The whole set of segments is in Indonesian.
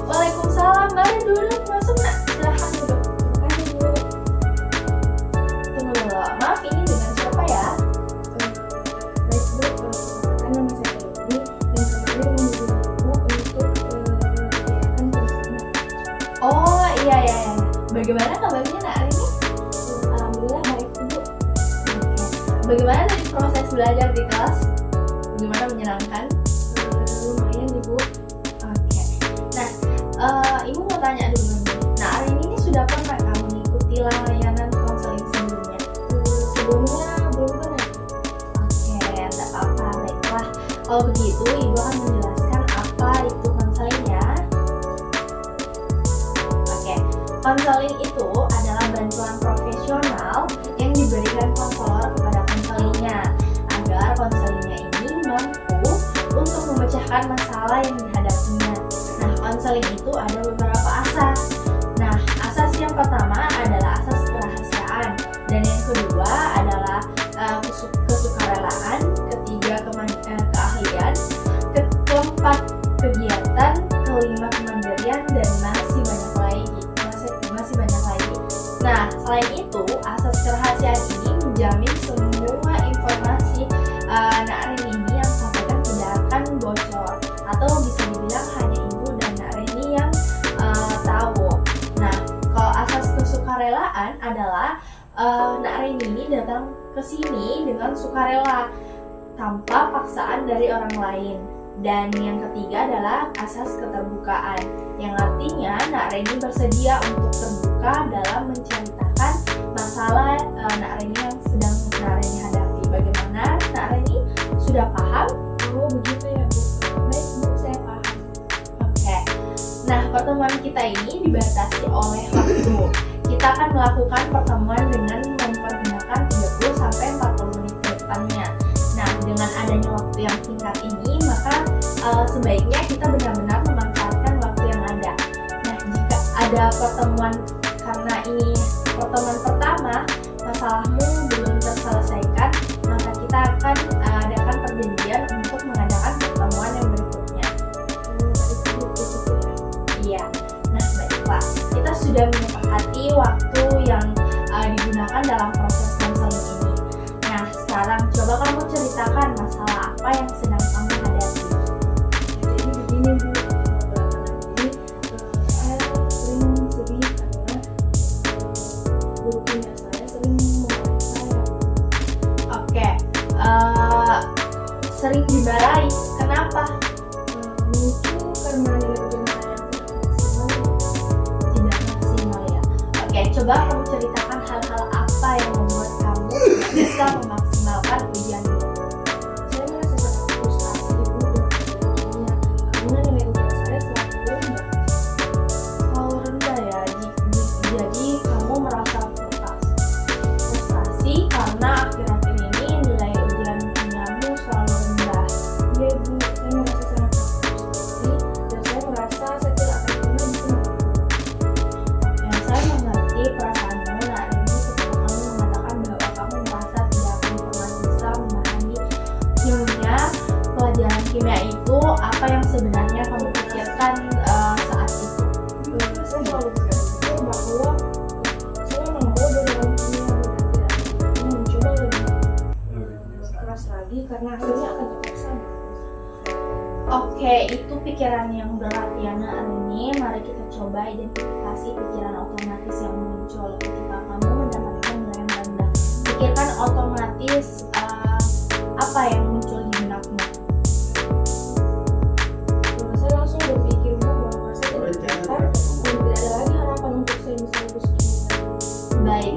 Waalaikumsalam. Mari duduk, masuk nak. Silahkan duduk. Terima kasih Bu. Tunggu dulu. Maaf, ini dengan siapa ya? Baik Bu, perkenalkan nama saya Dewi dan kemarin menghubungi Ibu untuk menyediakan pesanan. Oh iya. Bagaimana kabarnya nak hari ini? Alhamdulillah baik Bu. Bagaimana tadi proses belajar di kelas? Bagaimana, menyenangkan? Lumayan nih Bu. Oke. Nah, Ibu mau tanya dulu nih. Nah, hari ini sudah pernah kamu mengikuti layanan konseling sebelumnya? Sebelumnya belum pernah. Oke, tidak apa-apa. Baiklah. Kalau begitu, Ibu akan menjelaskan apa itu konseling ya. Oke, konseling itu adalah bantuan profesional yang diberikan konselor kepada konselingnya agar konselingnya ini mampu untuk memecahkan masalah yang dihadapinya. Nah, konseling itu ada beberapa asas. Nah, asas yang pertama adalah asas kerahasiaan, dan yang kedua adalah kesukarelaan, ketiga keahlian, keempat kegiatan, kelima kemandirian, dan masih banyak lagi. Nah, selain itu, asas kerahasiaan ini menjamin semua informasi Nak Reni ini yang disampaikan tidak akan bocor, atau bisa dibilang hanya Ibu dan Nak Reni yang tahu. Nah, kalau asas kesukarelaan adalah Nak Reni ini datang ke sini dengan sukarela tanpa paksaan dari orang lain. Dan yang ketiga adalah asas keterbukaan, yang artinya Nak Reni bersedia untuk terbuka dalam menceritakan masalah Nak Reni yang sedang Nak Reni hadapi. Bagaimana, Nak Reni? Sudah paham? Oh begitu ya Bu. Baik Bu, saya paham. Oke. Nah, pertemuan kita ini dibatasi oleh waktu. Kita akan melakukan pertemuan dengan mempergunakan 30-40 menit ke depannya. Nah, dengan adanya waktu yang singkat ini, maka sebaiknya kita benar-benar memanfaatkan waktu yang ada. Nah, jika ada pertemuan, karena ini pertemuan pertama, masalahmu belum terselesaikan, maka kita akan adakan perjanjian untuk mengadakan pertemuan yang berikutnya. Baik Bu, begitu ya. Iya. Nah, baiklah. Kita sudah menyepakati waktu yang digunakan dalam proses konseling ini. Nah, sekarang coba kamu ceritakan masalah apa yang sedang kamu hadapi. Jadi begini Bu, belakangan ini saya sering sedih karena guru kimia saya sering memarahi saya. Oke. Sering dimarahi. Kenapa? Mungkin karena nilai ujian saya yang Tidak maksimal ya. Oke, coba kamu ceritakan hal-hal apa yang membuat kamu bisa memaksimalkan ujianmu. saya merasa sangat frustasi Bu dengan kimia karena nilai ujian saya selalu rendah. Oh, rendah ya. Jadi kamu merasa frustasi karena akhir-akhir ini nilai ujian kimiamu selalu rendah. Iya Bu, saya merasa sangat frustasi dan saya merasa saya tidak akan pernah bisa Yang saya mengerti perasaanmu Nak Reni ketika kamu mengatakan bahwa kamu merasa tidak akan pernah bisa memahami kimia. Pelajaran kimia itu apa yang sebenarnya kamu pikirkan saat itu? Saya selalu berpikir bahwa saya memang bodoh dalam kimia Bu, dan tidak akan mencoba lebih keras lagi karena hasilnya akan tetap sama. Oke, itu pikiran yang berat ya Nak Reni. Mari kita coba identifikasi pikiran otomatis yang muncul ketika kamu mendapatkan nilai yang rendah. Pikirkan otomatis apa yang muncul di benakmu. Saya langsung berpikir Bu bahwa saya tidak pintar dan tidak ada lagi harapan untuk saya bisa lulus kimia. Baik,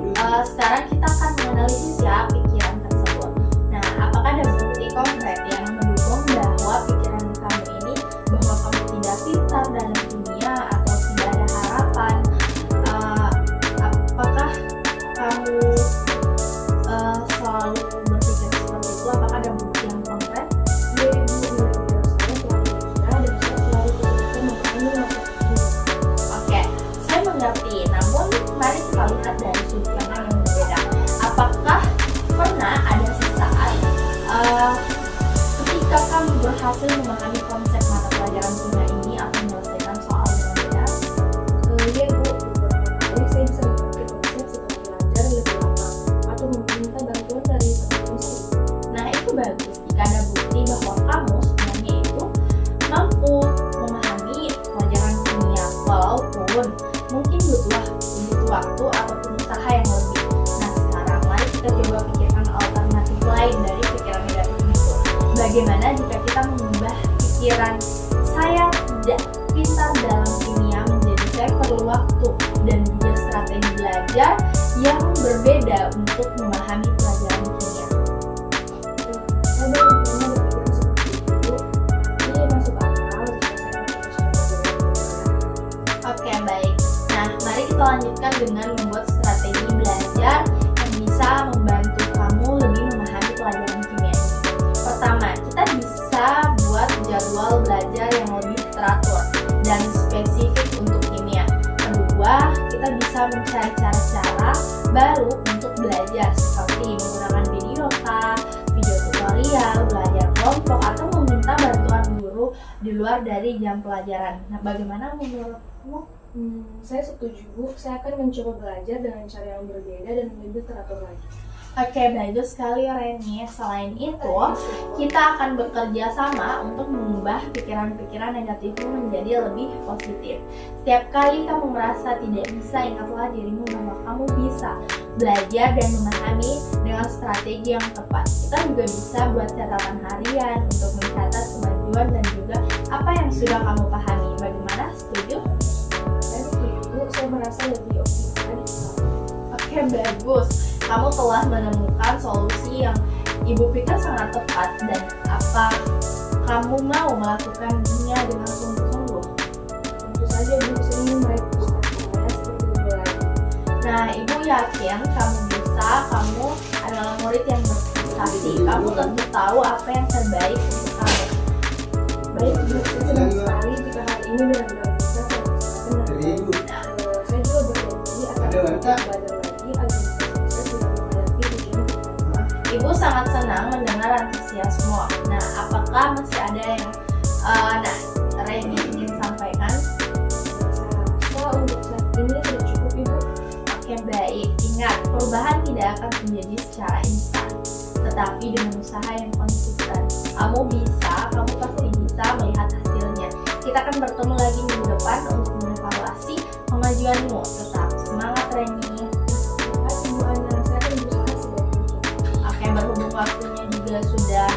sekarang kita akan menganalisis ya pikiran tersebut. Nah, apakah ada bukti konkret yang mendukung bahwa pikiran kamu ini bahwa kamu tidak pintar dalam kimia atau tidak ada harapan? Apakah kamu selalu berpikir seperti itu? Apakah ada bukti yang konkret? Iya Bu, nilai ujian saya selalu rendah dan saya selalu kesulitan memahami mata kimia. Oke, saya mengerti. Namun, mari kita lihat dari sudut pandang yang berbeda. Apakah pernah ada sesaat ketika kamu berhasil memahami konsep mata pelajaran kimia ini atau menyelesaikan tahun, mungkin butuh waktu ataupun usaha yang lebih. Nah sekarang mari kita coba pikirkan alternatif lain dari pikiran negatif itu. Bagaimana jika kita mengubah pikiran saya tidak pintar dalam kimia menjadi saya perlu waktu dan juga strategi belajar yang berbeda untuk memahami pelajaran kimia. Saya baru pernah berpikiran seperti itu, tapi masuk akal jika saya Oke, baik. Nah, mari kita lanjutkan dengan membuat strategi belajar yang bisa membantu kamu lebih memahami pelajaran kimia ini. Pertama, kita bisa buat jadwal belajar yang lebih teratur dan spesifik untuk kimia. Kedua, kita bisa mencari cara-cara baru untuk belajar seperti menggunakan video tutorial, belajar kelompok, atau meminta bantuan guru di luar dari jam pelajaran. Nah, bagaimana menurutmu? Saya setuju Bu, saya akan mencoba belajar dengan cara yang berbeda dan lebih teratur lagi. Oke, bagus sekali Reni. Selain itu, kita akan bekerja sama untuk mengubah pikiran-pikiran negatifmu menjadi lebih positif. Setiap kali kamu merasa tidak bisa, ingatlah dirimu bahwa kamu bisa belajar dan memahami dengan strategi yang tepat. Kita juga bisa buat catatan harian untuk mencatat kemajuan dan juga apa yang sudah kamu pahami. Bagaimana? Setuju? Saya setuju, saya merasa lebih optimis. Oke, bagus. Kamu telah menemukan solusi yang ibu pikir sangat tepat, dan apa kamu mau melakukannya dengan sungguh-sungguh? Tentu saja Bu, saya ingin meraih prestasi saya seperti dulu lagi. Nah, ibu yakin kamu bisa. Kamu adalah murid yang berprestasi. Kamu tentu tahu apa yang terbaik untuk kamu. Baik Bu, saya senang sekali jika hari ini benar-benar bisa saya laksanakan dengan baik. Saya juga berjanji akan belajar lagi agar bisa sukses dalam menghadapi ujian pertama. Ibu sangat senang mendengar antusiasme. Nah, apakah masih ada yang Reni ingin sampaikan? Saya rasa untuk saat ini sudah cukup Ibu. Oke, baik. Ingat, perubahan tidak akan terjadi secara instan, tetapi dengan usaha yang konsisten. Kamu bisa, kamu pasti bisa melihat hasilnya. Kita akan bertemu lagi minggu depan untuk mengevaluasi kemajuanmu. Tetap semangat Reni. Terima kasih Bu Ana, saya akan berusaha sebaik mungkin. Oke, berhubung waktunya juga sudah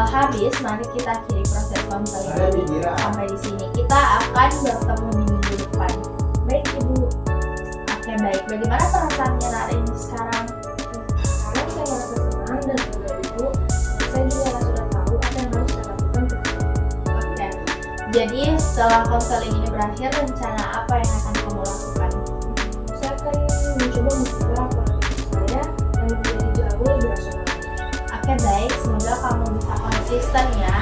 habis, mari kita akhiri proses konseling sampai di sini. Kita akan bertemu di minggu depan. Baik Ibu. Oke, baik. Bagaimana perasaannya Reni sekarang? Sekarang saya merasa senang dan bangga Ibu. Saya juga sudah tahu apa yang harus saya lakukan ke depan. Oke. Jadi setelah konseling ini berakhir, rencana apa yang akan kamu lakukan? Saya akan mencoba mengubah pola pikir saya dan menjadi jauh lebih rasional. Oke, baik. Semoga kamu bisa konsisten ya